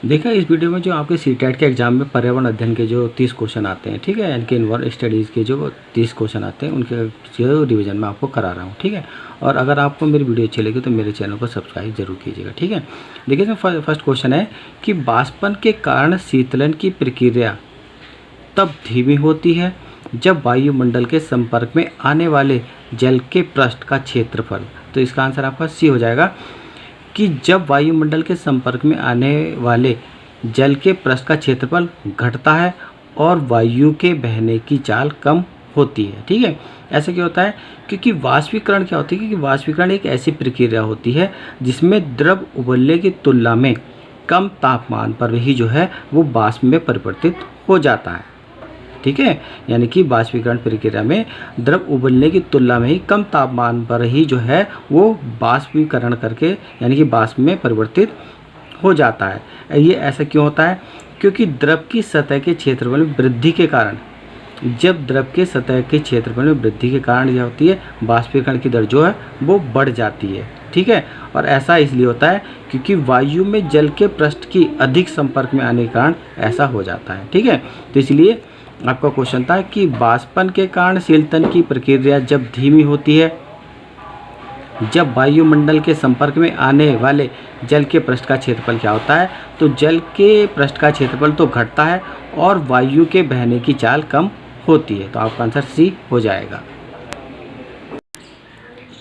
देखा इस वीडियो में जो आपके सीटेट के एग्जाम में पर्यावरण अध्ययन के जो 30 क्वेश्चन आते हैं, ठीक है, यानी कि इन्वॉल्व स्टडीज़ के जो 30 क्वेश्चन आते हैं उनके जो रिवीजन मैं आपको करा रहा हूँ, ठीक है। और अगर आपको मेरी वीडियो अच्छी लगी तो मेरे चैनल को सब्सक्राइब जरूर कीजिएगा, ठीक है। देखिए इसमें फर्स्ट क्वेश्चन है कि वाष्पन के कारण शीतलन की प्रक्रिया तब धीमी होती है जब वायुमंडल के संपर्क में आने वाले जल के पृष्ठ का क्षेत्रफल, तो इसका आंसर आपका सी हो जाएगा कि जब वायुमंडल के संपर्क में आने वाले जल के पृष्ठ का क्षेत्रफल घटता है और वायु के बहने की चाल कम होती है, ठीक है। ऐसा क्यों होता है? क्योंकि वाष्पीकरण क्या होती है? क्योंकि वाष्पीकरण एक ऐसी प्रक्रिया होती है जिसमें द्रव उबलने की तुलना में कम तापमान पर ही जो है वो वाष्प में परिवर्तित हो जाता है, ठीक है। यानी कि वाष्पीकरण प्रक्रिया में द्रव उबलने की तुलना में ही कम तापमान पर ही जो है वो वाष्पीकरण करके यानी कि वाष्प में परिवर्तित हो जाता है। ये ऐसा क्यों होता है? क्योंकि द्रव की सतह के क्षेत्रफल में वृद्धि के कारण, जब द्रव के सतह के क्षेत्रफल में वृद्धि के कारण क्या होती है, वाष्पीकरण की दर जो है वो बढ़ जाती है, ठीक है। और ऐसा इसलिए होता है क्योंकि वायु में जल के पृष्ठ की अधिक संपर्क में आने के कारण ऐसा हो जाता है, ठीक है। तो इसलिए आपका क्वेश्चन था कि वाष्पन के कारण शीतलन की प्रक्रिया जब धीमी होती है जब वायुमंडल के संपर्क में आने वाले जल के पृष्ठ का क्षेत्रफल क्या होता है, तो जल के पृष्ठ का क्षेत्रफल तो घटता है और वायु के बहने की चाल कम होती है। तो आपका आंसर सी हो जाएगा।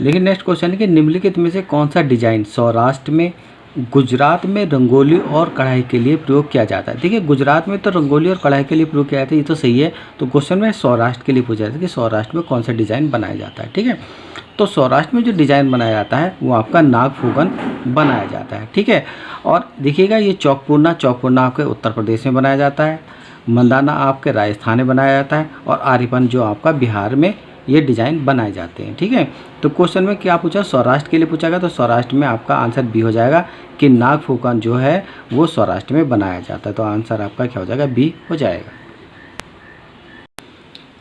लेकिन नेक्स्ट क्वेश्चन है कि निम्नलिखित में से कौन सा डिजाइन सौराष्ट्र में, गुजरात में रंगोली और कढ़ाई के लिए प्रयोग किया जाता है? देखिए गुजरात में तो रंगोली और कढ़ाई के लिए प्रयोग किया जाता है, ये तो सही है। तो क्वेश्चन में सौराष्ट्र के लिए पूछा जाता है कि सौराष्ट्र में कौन सा डिज़ाइन बनाया जाता है, ठीक है। तो सौराष्ट्र में जो डिज़ाइन बनाया जाता है वो आपका नागफूगन बनाया जाता है, ठीक है। और देखिएगा ये चौकपूर्णा आपके उत्तर प्रदेश में बनाया जाता है, मंदाना आपके राजस्थान में बनाया जाता है, और आर्यभट्ट जो आपका बिहार में ये डिज़ाइन बनाए जाते हैं, ठीक है। तो क्वेश्चन में क्या पूछा? सौराष्ट्र के लिए पूछा गया, तो सौराष्ट्र में आपका आंसर बी हो जाएगा कि नागफूगन जो है वो सौराष्ट्र में बनाया जाता है। तो आंसर आपका क्या हो जाएगा? बी हो जाएगा।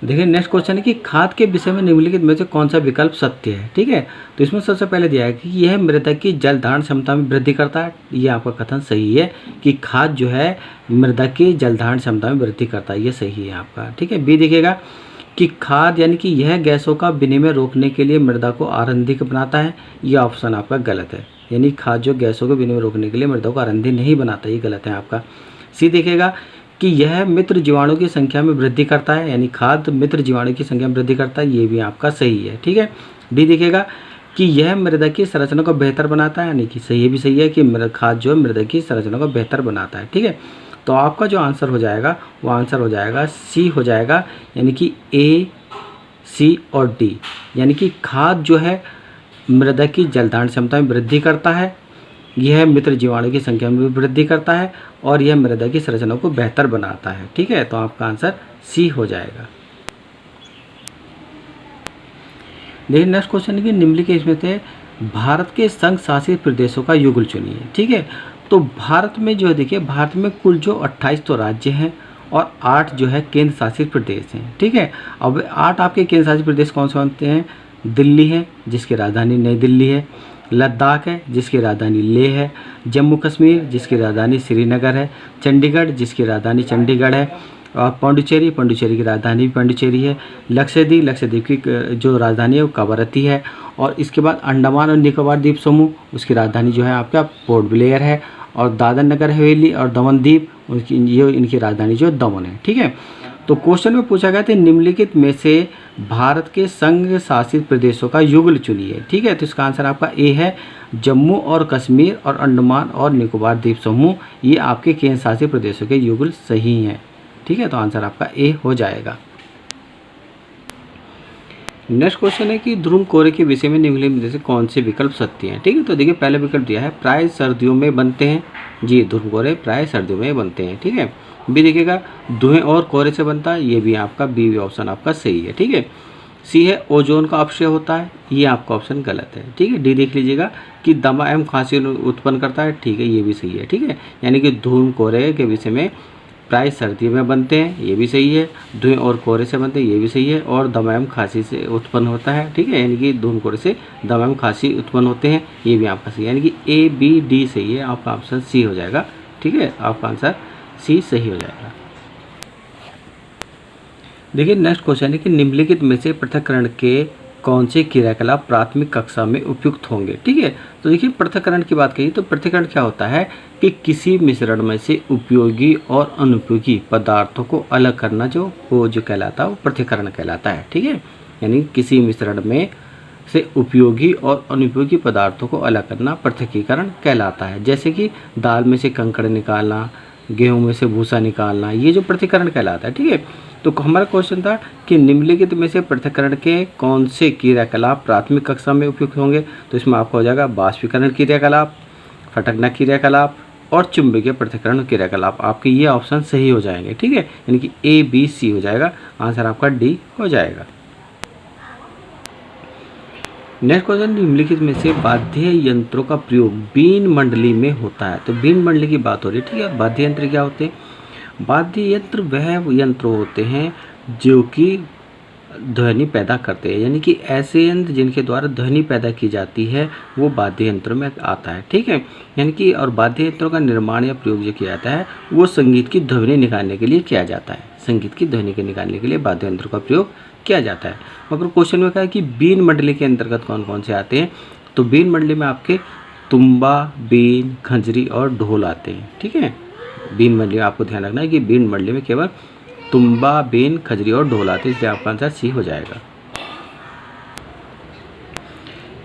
देखिए नेक्स्ट क्वेश्चन है कि खाद के विषय में निम्नलिखित में से कौन सा विकल्प सत्य है, ठीक है। तो इसमें सबसे पहले दिया है कि यह मृदा की जल धारण क्षमता में वृद्धि करता है। ये आपका कथन सही है कि खाद जो है मृदा की जल धारण क्षमता में वृद्धि करता है, ये सही है आपका, ठीक है। बी देखिएगा कि खाद यानी कि यह गैसों का विनिमय रोकने के लिए मृदा को आरंधिक बनाता है, ये ऑप्शन आपका गलत है। यानी खाद जो गैसों के विनिमय रोकने के लिए मृदा को आरंधी नहीं बनाता, ये गलत है आपका। सी देखिएगा कि यह मित्र जीवाणु की संख्या में वृद्धि करता है, यानी खाद मित्र जीवाणु की संख्या में वृद्धि करता है, ये भी आपका सही है, ठीक है। डी देखिएगा कि यह मृदा की संरचना को बेहतर बनाता है, यानी कि सही भी सही है कि खाद जो मृदा की संरचना को बेहतर बनाता है, ठीक है। तो आपका जो आंसर हो जाएगा वो आंसर हो जाएगा सी हो जाएगा, यानी कि ए, सी और डी। यानी कि खाद जो है मृदा की जल धारण क्षमता में वृद्धि करता है, यह मित्र जीवाणु की संख्या में भी वृद्धि करता है, और यह मृदा की संरचना को बेहतर बनाता है, ठीक है। तो आपका आंसर सी हो जाएगा। देखिए नेक्स्ट क्वेश्चन है कि निम्नलिखित इसमें से भारत के संघ शासित प्रदेशों का युगल चुनिए, ठीक है। तो भारत में जो है देखिए भारत में कुल जो 28 तो राज्य हैं और 8 जो है केंद्र शासित प्रदेश हैं, ठीक है। अब 8 आपके केंद्र शासित प्रदेश कौन से होते हैं? दिल्ली है जिसकी राजधानी नई दिल्ली है, लद्दाख है जिसकी राजधानी लेह है, जम्मू कश्मीर जिसकी राजधानी श्रीनगर है, चंडीगढ़ जिसकी राजधानी चंडीगढ़ है, और पांडिचेरी की राजधानी पांडिचेरी है, लक्षद्वीप की जो राजधानी है वो कवरत्ती है, और इसके बाद अंडमान और निकोबार द्वीप समूह उसकी राजधानी जो है आपका पोर्ट ब्लेयर है, और दादर नगर हवेली और दमन द्वीप इनकी राजधानी जो दमन है, ठीक है। तो क्वेश्चन में पूछा गया था निम्नलिखित में से भारत के संघ शासित प्रदेशों का युगल चुनिए, ठीक है। तो इसका आंसर आपका ए है, जम्मू और कश्मीर और अंडमान और निकोबार द्वीप समूह, ये आपके केंद्र शासित प्रदेशों के युगल सही हैं, ठीक है। तो आंसर आपका ए हो जाएगा। नेक्स्ट क्वेश्चन है कि ध्रुव कोहरे के विषय में निम्नलिखित में से कौन से विकल्प सत्य हैं, ठीक है। तो देखिए पहले विकल्प दिया है प्राय सर्दियों में बनते हैं, जी ध्रुव कोहरे प्राय सर्दियों में बनते हैं, ठीक है। बी देखिएगा धुएं और कोहरे से बनता है, ये भी आपका बी ऑप्शन आपका सही है, ठीक है। सी है ओजोन का अपक्षय होता है, ये आपका ऑप्शन गलत है, ठीक है। डी देख लीजिएगा कि दमा एवं खांसी उत्पन्न करता है, ठीक है, ये भी सही है, ठीक है। यानी कि धूम कोहरे के विषय में प्राय सर्दियों में बनते हैं, ये भी सही है। धुएं और कोहरे से बनते हैं, ये भी सही है। और दमा एवं खांसी से उत्पन्न होता है, ठीक है। यानी कि धूम कोहरे से दमा एवं खांसी उत्पन्न होते हैं, ये भी आपका सही है। यानी कि ए बी डी सही है, आपका ऑप्शन सी हो जाएगा ठीक है, आपका आंसर सी सही हो जाएगा। देखिए नेक्स्ट क्वेश्चन है कि निम्नलिखित में से पृथक्करण के कौन से क्रियाकलाप प्राथमिक कक्षा में उपयुक्त होंगे। ठीक है, तो देखिए पृथक्करण की बात कही तो पृथक्करण क्या होता है कि किसी मिश्रण में से उपयोगी और अनुपयोगी पदार्थों को अलग करना, जो कहलाता है वो पृथक्करण कहलाता है। ठीक है, यानी किसी मिश्रण में से उपयोगी और अनुपयोगी पदार्थों को अलग करना पृथक्कीकरण कहलाता है। जैसे कि दाल में से कंकड़ निकालना, गेहूं में से भूसा निकालना, ये जो पृथक्करण कहलाता है। ठीक है, तो हमारा क्वेश्चन था कि निम्नलिखित में से पृथक्करण के कौन से क्रियाकलाप प्राथमिक कक्षा में उपयुक्त होंगे। तो इसमें आपका हो जाएगा बाष्पीकरण क्रियाकलाप, फटकना क्रियाकलाप और चुंबकीय पृथक्करण क्रियाकलाप। आपके ये ऑप्शन सही हो जाएंगे। ठीक है, यानी कि ए बी सी हो जाएगा, आंसर आपका डी हो जाएगा। नेक्स्ट क्वेश्चन, निम्नलिखित में से वाद्य यंत्रों का प्रयोग बीन मंडली में होता है। तो बीन मंडली की बात हो रही है। ठीक है, वाद्य यंत्र क्या होते हैं? वाद्य यंत्र वह यंत्र होते हैं जो कि ध्वनि पैदा करते हैं, यानी कि ऐसे यंत्र जिनके द्वारा ध्वनि पैदा की जाती है वो वाद्य यंत्रों में आता है। ठीक है, यानी कि और वाद्य यंत्रों का निर्माण या प्रयोग जो किया जाता है वो संगीत की ध्वनि निकालने के लिए किया जाता है। संगीत की ध्वनि के निकालने के लिए वाद्य यंत्रों का प्रयोग किया जाता है। मगर क्वेश्चन में कहा है कि बीन मंडली के अंतर्गत कौन कौन से आते हैं। तो बीन मंडली में आपके तुम्बा, बीन, खंजरी और ढोल आते हैं। ठीक है, बीन मंडली में आपको ध्यान रखना है कि बीन मंडली में केवल तुम्बा, बीन, खजरी और ढोल आते हैं, इसलिए आपका आंसर सी हो जाएगा।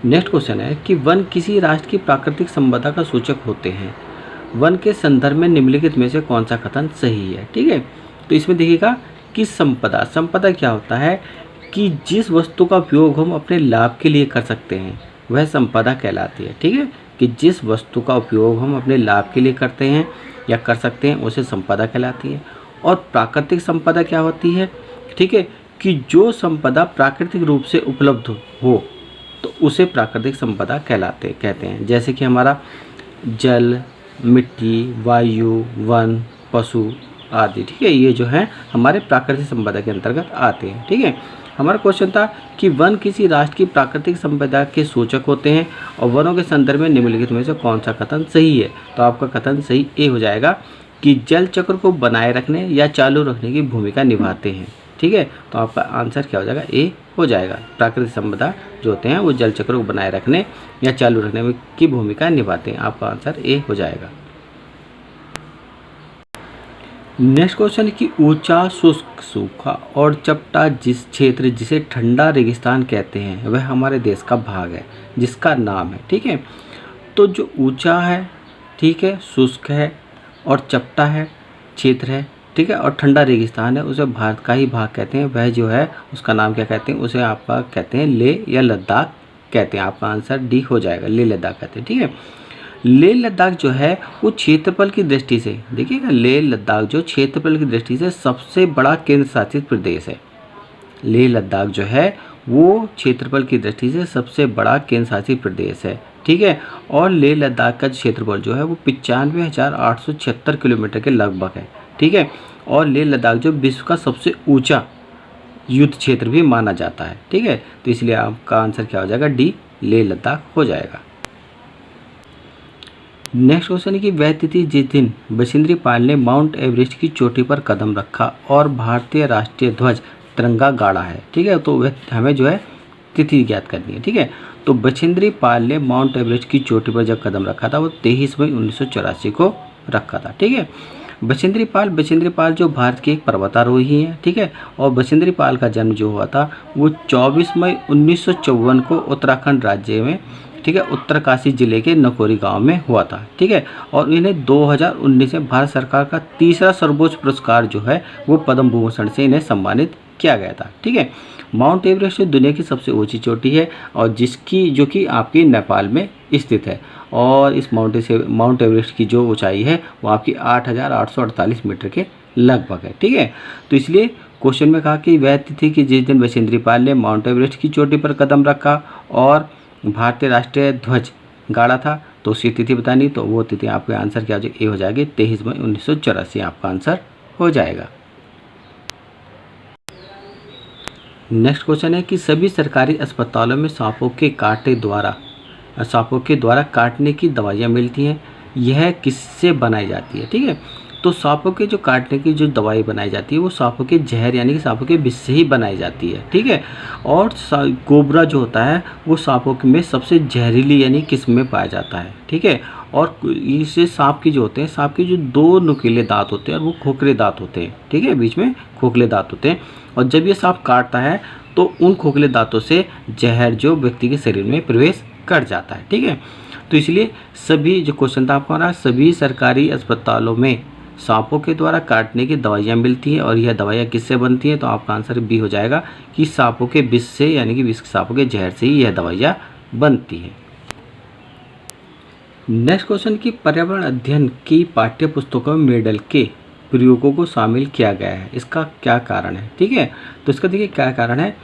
नेक्स्ट क्वेश्चन है कि वन किसी राष्ट्र की प्राकृतिक संपदा का सूचक होते हैं। वन के संदर्भ में निम्नलिखित में से कौन सा कथन सही है। ठीक है, तो इसमें देखिएगा कि संपदा क्या होता है कि जिस वस्तु का उपयोग हम अपने लाभ के लिए कर सकते हैं वह संपदा कहलाती है। ठीक है, कि जिस वस्तु का उपयोग हम अपने लाभ के लिए करते हैं या कर सकते हैं उसे संपदा कहलाती है। और प्राकृतिक संपदा क्या होती है? ठीक है, कि जो संपदा प्राकृतिक रूप से उपलब्ध हो तो उसे प्राकृतिक संपदा कहते हैं। जैसे कि हमारा जल, मिट्टी, वायु, वन, पशु आदि। ठीक है, ये जो है हमारे प्राकृतिक संपदा के अंतर्गत आते हैं। ठीक है, हमारा क्वेश्चन था कि वन किसी राष्ट्र की प्राकृतिक संपदा के सूचक होते हैं और वनों के संदर्भ में निम्नलिखित में से कौन सा कथन सही है। तो आपका कथन सही ए हो जाएगा कि जल चक्र को बनाए रखने या चालू रखने की भूमिका निभाते हैं। ठीक है, तो आपका आंसर क्या हो जाएगा? ए हो जाएगा। प्राकृतिक संपदा जो होते हैं वो जल चक्र को बनाए रखने या चालू रखने की भूमिका निभाते हैं। आपका आंसर ए हो जाएगा। नेक्स्ट क्वेश्चन कि ऊंचा, शुष्क, सूखा और चपटा जिस क्षेत्र जिसे ठंडा रेगिस्तान कहते हैं वह हमारे देश का भाग है जिसका नाम है। ठीक है, तो जो ऊंचा है, ठीक है, शुष्क है और चपटा है क्षेत्र है, ठीक है, और ठंडा रेगिस्तान है, उसे भारत का ही भाग कहते हैं। वह जो है उसका नाम क्या कहते हैं? उसे आपका कहते हैं लेह या लद्दाख कहते हैं। आपका आंसर डी हो जाएगा, लेह लद्दाख कहते हैं। ठीक है, लेह लद्दाख जो है वो क्षेत्रफल की दृष्टि से, देखिएगा, लेह लद्दाख जो क्षेत्रफल की दृष्टि से सबसे बड़ा केंद्र शासित प्रदेश है। लेह लद्दाख जो है वो क्षेत्रफल की दृष्टि से सबसे बड़ा केंद्र शासित प्रदेश है। ठीक है, और लेह लद्दाख का क्षेत्रफल जो है वो 95,876 किलोमीटर के लगभग है। ठीक है, और लेह लद्दाख जो विश्व का सबसे ऊंचा युद्ध क्षेत्र भी माना जाता है। ठीक है, तो इसलिए आपका आंसर क्या हो जाएगा? डी, लेह लद्दाख हो जाएगा। नेक्स्ट क्वेश्चन है कि वह तिथि जिस दिन बछेंद्री पाल ने माउंट एवरेस्ट की चोटी पर कदम रखा और भारतीय राष्ट्रीय ध्वज तिरंगा गाड़ा है। ठीक है, तो वह हमें जो है तिथि ज्ञात करनी है। ठीक है, तो बछेंद्री पाल ने माउंट एवरेस्ट की चोटी पर जब कदम रखा था वो 23 मई 1984 को रखा था। ठीक है, बछेंद्री पाल जो भारत के एक पर्वतारोही हैं। ठीक है, और बछेंद्री पाल का जन्म जो हुआ था वो 24 मई 1954 को उत्तराखंड राज्य में, ठीक है, उत्तरकाशी जिले के नकोरी गांव में हुआ था। ठीक है, और इन्हें 2019 में भारत सरकार का तीसरा सर्वोच्च पुरस्कार जो है वो पद्म भूषण से इन्हें सम्मानित किया गया था। ठीक है, माउंट एवरेस्ट दुनिया की सबसे ऊंची चोटी है और जिसकी जो कि आपकी नेपाल में स्थित है। और इस माउंट एवरेस्ट की जो ऊंचाई है वो आपकी 8,848 मीटर के लगभग है। ठीक है, तो इसलिए क्वेश्चन में कहा कि वह तिथि कि जिस दिन बछेंद्री पाल ने माउंट एवरेस्ट की चोटी पर कदम रखा और भारतीय राष्ट्रीय ध्वज गाड़ा था, तो उसकी तिथि बतानी, तो वो तिथि आपका आंसर क्या हो जाएगी? ए हो जाएगी, 23 मई 1984 आपका आंसर हो जाएगा। नेक्स्ट क्वेश्चन है कि सभी सरकारी अस्पतालों में सांपों के द्वारा काटने की दवाइयाँ मिलती हैं, यह किससे बनाई जाती है, ठीक है। तो सांपों के जो काटने की जो दवाई बनाई जाती है वो सांपों के जहर यानी कि सांपों के विष से ही बनाई जाती है, ठीक है। और कोबरा जो होता है वो सांपों में सबसे जहरीली यानी किस्म में पाया जाता है, ठीक है। और इससे सांप की जो होते हैं, सांप के जो 2 नुकीले दांत होते हैं और वो खोखले दांत होते हैं, ठीक है, बीच में खोखले दांत होते हैं। और जब ये सांप काटता है तो उन खोखले दांतों से जहर जो व्यक्ति के शरीर में प्रवेश कर जाता है, ठीक है। तो इसलिए सभी जो क्वेश्चन था आपका, सभी सरकारी अस्पतालों में सांपों के द्वारा काटने की दवाइयाँ मिलती हैं और यह दवाइयाँ किससे बनती हैं, तो आपका आंसर बी हो जाएगा कि सांपों के विष से यानी कि सांपों के जहर से ही यह दवाइयाँ बनती हैं। नेक्स्ट क्वेश्चन की पर्यावरण अध्ययन की पाठ्य पुस्तकों में मेडल के प्रयोगों को शामिल किया गया है, इसका क्या कारण है, ठीक है। तो इसका देखिए क्या कारण है,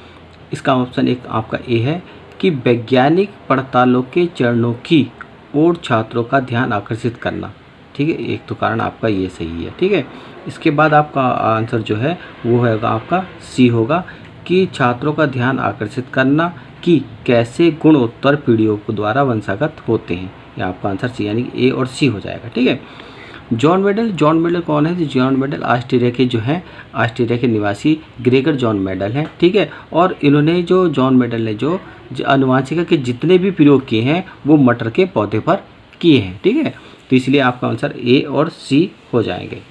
इसका ऑप्शन एक आपका ए है कि वैज्ञानिक पड़तालों के चरणों की ओर छात्रों का ध्यान आकर्षित करना, ठीक है, एक तो कारण आपका ये सही है, ठीक है। इसके बाद आपका आंसर जो है वो होगा आपका सी होगा कि छात्रों का ध्यान आकर्षित करना कि कैसे गुण उत्तर पीढ़ियों के द्वारा वंशागत होते हैं, ये आपका आंसर सी यानी कि ए और सी हो जाएगा, ठीक है। जॉन मेडल कौन है, जॉन मेडल ऑस्ट्रेलिया के जो हैं, ऑस्ट्रेलिया के निवासी ग्रेगर जॉन मेडल हैं, ठीक है। और इन्होंने जो जॉन मेडल ने जो अनुवांशिका के जितने भी प्रयोग किए हैं वो मटर के पौधे पर किए हैं, ठीक है। तो इसलिए आपका आंसर ए और सी हो जाएंगे।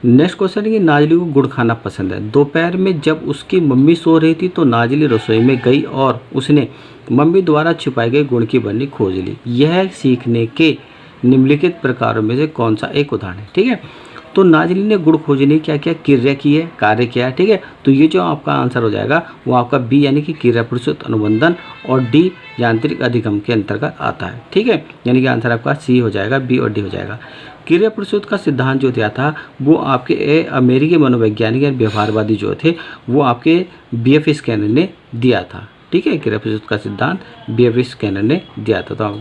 नेक्स्ट क्वेश्चन है कि नाजली को गुड़ खाना पसंद है। दोपहर में जब उसकी मम्मी सो रही थी तो नाजली रसोई में गई और उसने मम्मी द्वारा छुपाई गई गुड़ की बर्नी खोज ली। यह सीखने के निम्नलिखित प्रकारों में से कौन सा एक उदाहरण है, ठीक है। तो नाजली ने गुड़ खोजने की क्या क्या क्रिया की है, कार्य किया है, ठीक है। तो ये जो आपका आंसर हो जाएगा वो आपका बी यानी कि क्रिया प्रस्तुत अनुबंधन और डी यांत्रिक अधिगम के अंतर्गत आता है, ठीक है। यानी कि आंसर आपका सी हो जाएगा, बी और डी हो जाएगा। क्रिया प्रस्तुत का सिद्धांत जो दिया था वो आपके अमेरिकी मनोवैज्ञानिक या व्यवहारवादी जो थे वो आपके BF स्कैनर ने दिया था, ठीक है। क्रिया प्रस्तुत का सिद्धांत BF स्कैनर ने दिया था। तो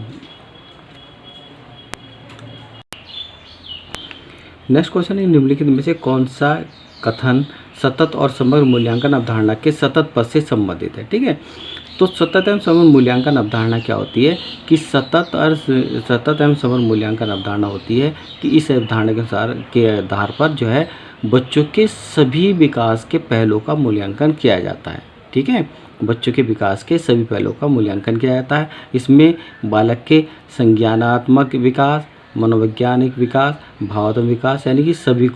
नेक्स्ट क्वेश्चन है निम्नलिखित में से कौन सा कथन सतत और समग्र मूल्यांकन अवधारणा के सतत पद से संबंधित है, ठीक है। तो सतत एवं समग्र मूल्यांकन अवधारणा क्या होती है कि सतत एवं समग्र मूल्यांकन अवधारणा होती है कि इस अवधारणा के आधार पर जो है बच्चों के सभी विकास के पहलुओं का मूल्यांकन किया जाता है, ठीक है। बच्चों के विकास के सभी पहलुओं का मूल्यांकन किया जाता है। इसमें बालक के संज्ञानात्मक विकास, मनोवैज्ञानिक विकास, भावात्मक विकास यानी कि सभी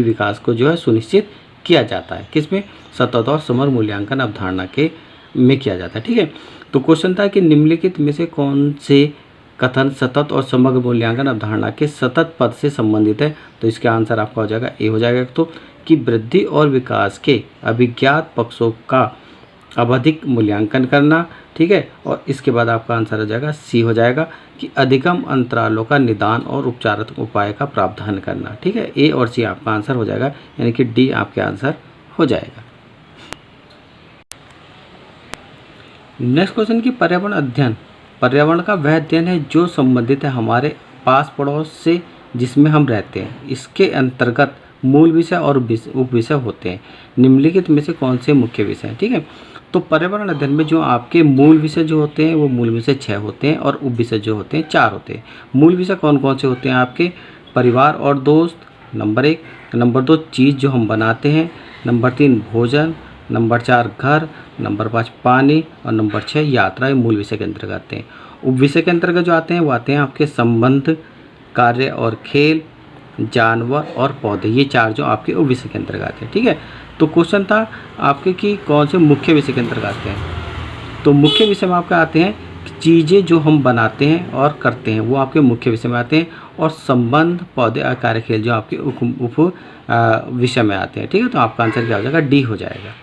विकास को जो है सुनिश्चित किया जाता है, किसमें, सतत और समग्र मूल्यांकन अवधारणा के में किया जाता है, ठीक है। तो क्वेश्चन था कि निम्नलिखित में से कौन से कथन सतत और समग्र मूल्यांकन अवधारणा के सतत पद से संबंधित है। तो इसका आंसर आपका हो जाएगा ए हो जाएगा। तो कि वृद्धि और विकास के अभिज्ञात पक्षों का आवधिक मूल्यांकन करना, ठीक है। और इसके बाद आपका आंसर हो जाएगा सी हो जाएगा कि अधिगम अंतरालों का निदान और उपचारात्मक उपाय का प्रावधान करना, ठीक है। ए और सी आपका आंसर हो जाएगा यानी कि डी आपके आंसर हो जाएगा। नेक्स्ट क्वेश्चन की पर्यावरण अध्ययन, पर्यावरण का वह अध्ययन है जो संबंधित है हमारे पास पड़ोस से जिसमें हम रहते हैं। इसके अंतर्गत मूल विषय और उप विषय होते हैं। निम्नलिखित में से कौन से मुख्य विषय हैं, ठीक है। तो पर्यावरण अध्ययन में जो आपके मूल विषय जो होते हैं वो मूल विषय 6 होते हैं और उप विषय जो होते हैं 4 होते हैं। मूल विषय कौन कौन से होते हैं आपके, परिवार और दोस्त, नंबर 1, नंबर 2 चीज़ जो हम बनाते हैं, नंबर 3 भोजन, नंबर 4 घर, नंबर 5 पानी और नंबर 6 यात्रा। ये मूल विषय के अंतर्गत आते हैं। उप विषय के अंतर्गत जो आते हैं वो आते हैं आपके संबंध, कार्य और खेल, जानवर और पौधे। ये 4 जो आपके उप विषय के अंतर्गत आते हैं, ठीक है। तो क्वेश्चन था आपके कि कौन से मुख्य विषय के अंतर्गत आते हैं। तो मुख्य विषय में आपके आते हैं चीज़ें जो हम बनाते हैं और करते हैं वो आपके मुख्य विषय में आते हैं, और संबंध, पौधे और कार्य, खेल जो आपके उप विषय में आते हैं, ठीक है। तो आपका आंसर क्या हो जाएगा, डी हो जाएगा।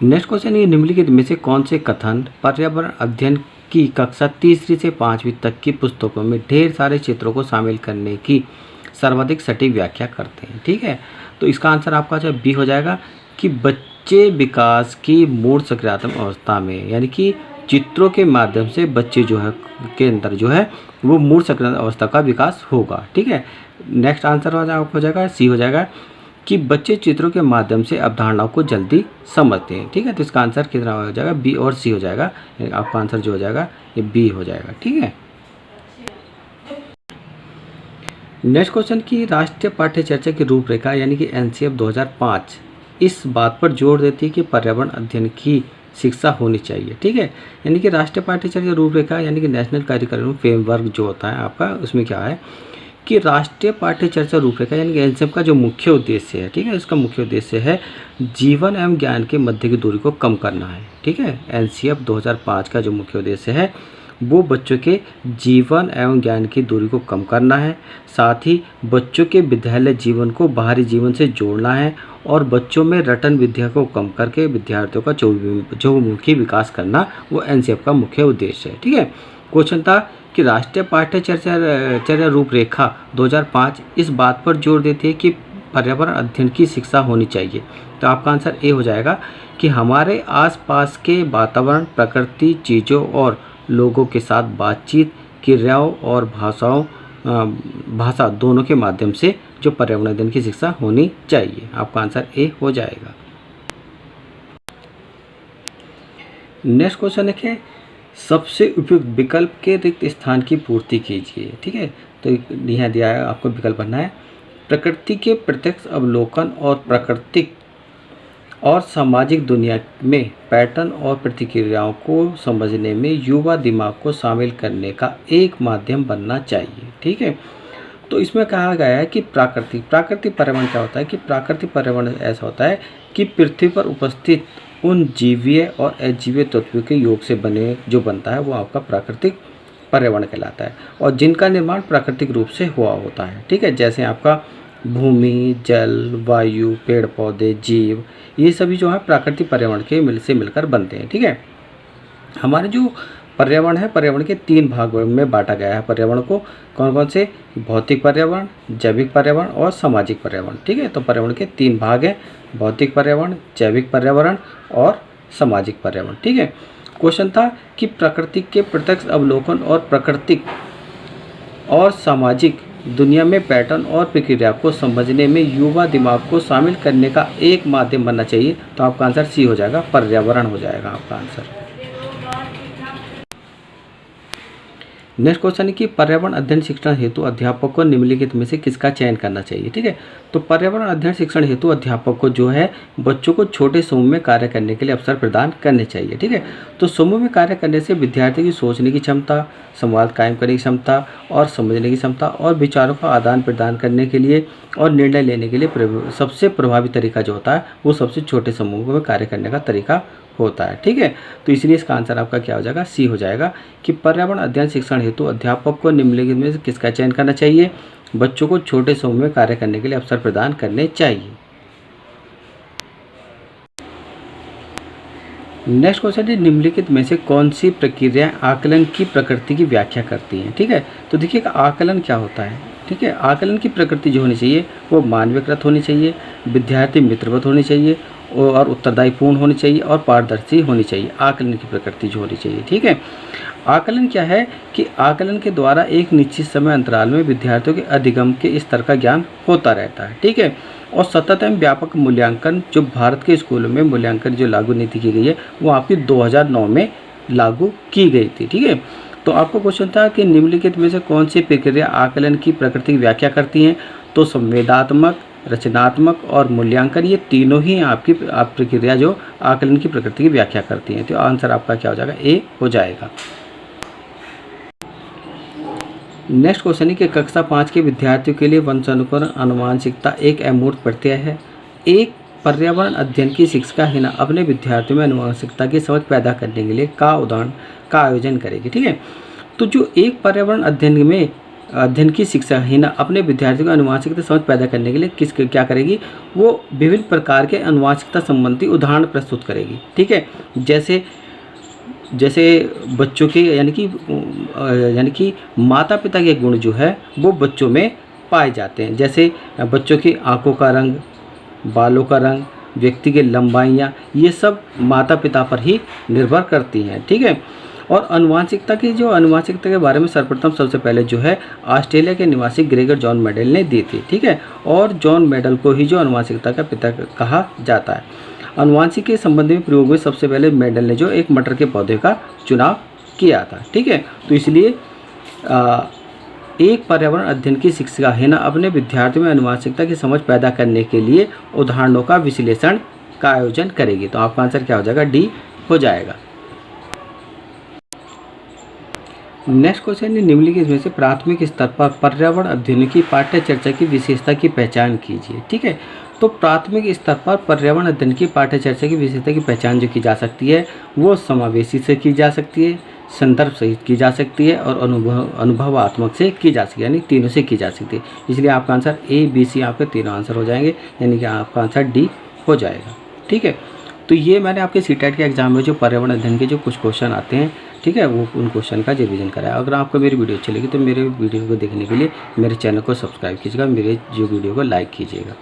नेक्स्ट क्वेश्चन ये निम्नलिखित में से कौन से कथन पर्यावरण अध्ययन की कक्षा 3वीं से 5वीं तक की पुस्तकों में ढेर सारे चित्रों को शामिल करने की सर्वाधिक सटीक व्याख्या करते हैं, ठीक है। तो इसका आंसर आपका जो बी हो जाएगा कि बच्चे विकास की मूल सक्रियात्मक अवस्था में, यानी कि चित्रों के माध्यम से बच्चे जो है के अंदर जो है वो मूल सक्रिय अवस्था का विकास होगा, ठीक है। नेक्स्ट आंसर हो जाएगा सी हो जाएगा कि बच्चे चित्रों के माध्यम से अवधारणाओं को जल्दी समझते हैं। ठीक है, तो इसका आंसर कितना हो जाएगा, बी और सी हो जाएगा। आपका आंसर जो हो जाएगा ये बी हो जाएगा। ठीक है, नेक्स्ट क्वेश्चन की राष्ट्रीय पाठ्यचर्चा की रूपरेखा यानी कि एनसीएफ 2005 इस बात पर जोर देती है कि पर्यावरण अध्ययन की शिक्षा होनी चाहिए। ठीक है, यानी कि राष्ट्रीय पाठ्यचर्या रूपरेखा यानी कि नेशनल करिकुलम फ्रेमवर्क जो होता है आपका, उसमें क्या है कि राष्ट्रीय पाठ्यचर्या रूपरेखा यानी कि एनसीएफ का जो मुख्य उद्देश्य है, ठीक है, इसका मुख्य उद्देश्य है जीवन एवं ज्ञान के मध्य की दूरी को कम करना है। ठीक है, एनसीएफ 2005 का जो मुख्य उद्देश्य है वो बच्चों के जीवन एवं ज्ञान की दूरी को कम करना है, साथ ही बच्चों के विद्यालय जीवन को बाहरी जीवन से जोड़ना है और बच्चों में रटन विद्या को कम करके विद्यार्थियों का चहुमुखी विकास करना, वो एनसीएफ का मुख्य उद्देश्य है। ठीक है, क्वेश्चन था कि राष्ट्रीय पाठ्यचर्या रूपरेखा 2005 इस बात पर जोर देती है कि पर्यावरण अध्ययन की शिक्षा होनी चाहिए। तो आपका आंसर ए हो जाएगा कि हमारे आसपास के वातावरण, प्रकृति, चीज़ों और लोगों के साथ बातचीत, क्रियाओं और भाषा दोनों के माध्यम से जो पर्यावरण अध्ययन की शिक्षा होनी चाहिए। आपका आंसर ए हो जाएगा। नेक्स्ट क्वेश्चन है सबसे उपयुक्त विकल्प के रिक्त स्थान की पूर्ति कीजिए। ठीक है, तो यहाँ दिया है आपको विकल्प भरना है। प्रकृति के प्रत्यक्ष अवलोकन और प्राकृतिक और सामाजिक दुनिया में पैटर्न और प्रतिक्रियाओं को समझने में युवा दिमाग को शामिल करने का एक माध्यम बनना चाहिए। ठीक है, तो इसमें कहा गया है कि प्राकृतिक पर्यावरण क्या होता है कि प्राकृतिक पर्यावरण ऐसा होता है कि पृथ्वी पर उपस्थित उन जीवीय और अजीवीय तत्वों के योग से बने जो बनता है वो आपका प्राकृतिक पर्यावरण कहलाता है और जिनका निर्माण प्राकृतिक रूप से हुआ होता है। ठीक है, जैसे आपका भूमि, जल, वायु, पेड़ पौधे, जीव, ये सभी जो है प्राकृतिक पर्यावरण के मिलकर बनते हैं। ठीक है, हमारे जो पर्यावरण है, पर्यावरण के 3 भाग में बांटा गया है पर्यावरण को। कौन कौन से? भौतिक पर्यावरण, जैविक पर्यावरण और सामाजिक पर्यावरण। ठीक है, तो पर्यावरण के 3 भाग हैं, भौतिक पर्यावरण, जैविक पर्यावरण और सामाजिक पर्यावरण। ठीक है, क्वेश्चन था कि प्रकृति के प्रत्यक्ष अवलोकन और प्राकृतिक और सामाजिक दुनिया में पैटर्न और प्रक्रिया को समझने में युवा दिमाग को शामिल करने का एक माध्यम बनना चाहिए। तो आपका आंसर सी हो जाएगा, पर्यावरण हो जाएगा आपका आंसर। नेक्स्ट क्वेश्चन है कि पर्यावरण अध्ययन शिक्षण हेतु अध्यापक को निम्नलिखित में से किसका चयन करना चाहिए। ठीक है, तो पर्यावरण अध्ययन शिक्षण हेतु अध्यापक को जो है बच्चों को छोटे समूह में कार्य करने के लिए अवसर प्रदान करने चाहिए। ठीक है, तो समूह में कार्य करने से विद्यार्थी की सोचने की क्षमता, संवाद कायम करने की क्षमता और समझने की क्षमता और विचारों का आदान प्रदान करने के लिए और निर्णय लेने के लिए सबसे प्रभावी तरीका जो होता है वो सबसे छोटे समूह में कार्य करने का तरीका होता है। ठीक है, तो इसलिए इसका आंसर आपका क्या हो जाएगा, सी हो जाएगा कि पर्यावरण अध्ययन शिक्षण हेतु अध्यापक को निम्नलिखित में से किसका चयन करना चाहिए, बच्चों को छोटे समूह में कार्य करने के लिए अवसर प्रदान करने चाहिए। नेक्स्ट क्वेश्चन है निम्नलिखित में से कौन सी प्रक्रियाएं आकलन की प्रकृति की व्याख्या करती हैं। ठीक है, तो देखिए आकलन क्या होता है। ठीक है, आकलन की प्रकृति जो होनी चाहिए वो मानवीयकृत होनी चाहिए, विद्यार्थी मित्रवत होनी चाहिए और उत्तरदायीपूर्ण होनी चाहिए और पारदर्शी होनी चाहिए। आकलन की प्रकृति जो होनी चाहिए। ठीक है, आकलन क्या है कि आकलन के द्वारा एक निश्चित समय अंतराल में विद्यार्थियों के अधिगम के स्तर का ज्ञान होता रहता है। ठीक है, और सतत एवं व्यापक मूल्यांकन जो भारत के स्कूलों में मूल्यांकन जो लागू नीति की गई है वो आपकी 2009 में लागू की गई थी। ठीक है, तो आपको क्वेश्चन था कि निम्नलिखित में से कौन सी प्रक्रिया आकलन की प्रकृति की व्याख्या करती हैं। तो संवेदात्मक, रचनात्मक और मूल्यांकन, ये तीनों ही आपकी प्रक्रिया जो आकलन की प्रकृति की व्याख्या करती हैं। तो आंसर आपका क्या हो जाएगा, ए हो जाएगा। नेक्स्ट क्वेश्चन है कि कक्षा 5 के विद्यार्थियों के लिए वंशानुक्रम आनुवंशिकता एक अमूर्त प्रत्यय है। एक पर्यावरण अध्ययन की शिक्षिका हिना अपने विद्यार्थियों में आनुवंशिकता की समझ पैदा करने के लिए का आयोजन करेगी। ठीक है, तो जो एक पर्यावरण अध्ययन की शिक्षा हिना अपने विद्यार्थियों को आनुवंशिकता समझ पैदा करने के लिए क्या करेगी, वो विभिन्न प्रकार के आनुवंशिकता संबंधी उदाहरण प्रस्तुत करेगी। ठीक है, जैसे बच्चों के यानी कि माता पिता के गुण जो है वो बच्चों में पाए जाते हैं। जैसे बच्चों की आंखों का रंग, बालों का रंग, व्यक्ति की लंबाइयाँ, ये सब माता पिता पर ही निर्भर करती हैं। ठीक है, और आनुवंशिकता के बारे में सर्वप्रथम सबसे पहले जो है ऑस्ट्रेलिया के निवासी ग्रेगर जॉन मेंडल ने दी थी, ठीक है। और जॉन मेंडल को ही जो आनुवंशिकता का पिता कहा जाता है। आनुवंशिक के संबंध में प्रयोग में सबसे पहले मेंडल ने जो एक मटर के पौधे का चुनाव किया था, ठीक है। तो इसलिए एक पर्यावरण अध्ययन की शिक्षिका हेना अपने विद्यार्थियों में आनुवंशिकता की समझ पैदा करने के लिए उदाहरणों का विश्लेषण का आयोजन करेगी। तो आपका आंसर क्या हो जाएगा? डी हो जाएगा। नेक्स्ट क्वेश्चन है, निम्नलिखित में से प्राथमिक स्तर पर पर्यावरण अध्ययन की पाठ्य चर्चा की विशेषता की पहचान कीजिए, ठीक है। तो प्राथमिक स्तर पर पर्यावरण अध्ययन की पाठ्य चर्चा की विशेषता की पहचान जो की जा सकती है वो समावेशी से की जा सकती है, संदर्भ सहित की जा सकती है और अनुभवात्मक से की जा सकती है, यानी तीनों से की जा सकती है। इसलिए आपका आंसर ए, बी, सी आपके तीनों आंसर हो जाएंगे, यानी कि आपका आंसर डी हो जाएगा, ठीक है। तो ये मैंने आपके सीटेट के एग्जाम में जो पर्यावरण अध्ययन के जो कुछ क्वेश्चन आते हैं, ठीक है, वो उन क्वेश्चन का रिवीजन कराया। अगर आपको मेरी वीडियो अच्छी लगी तो मेरे वीडियो को देखने के लिए मेरे चैनल को सब्सक्राइब कीजिएगा, मेरे जो वीडियो को लाइक कीजिएगा।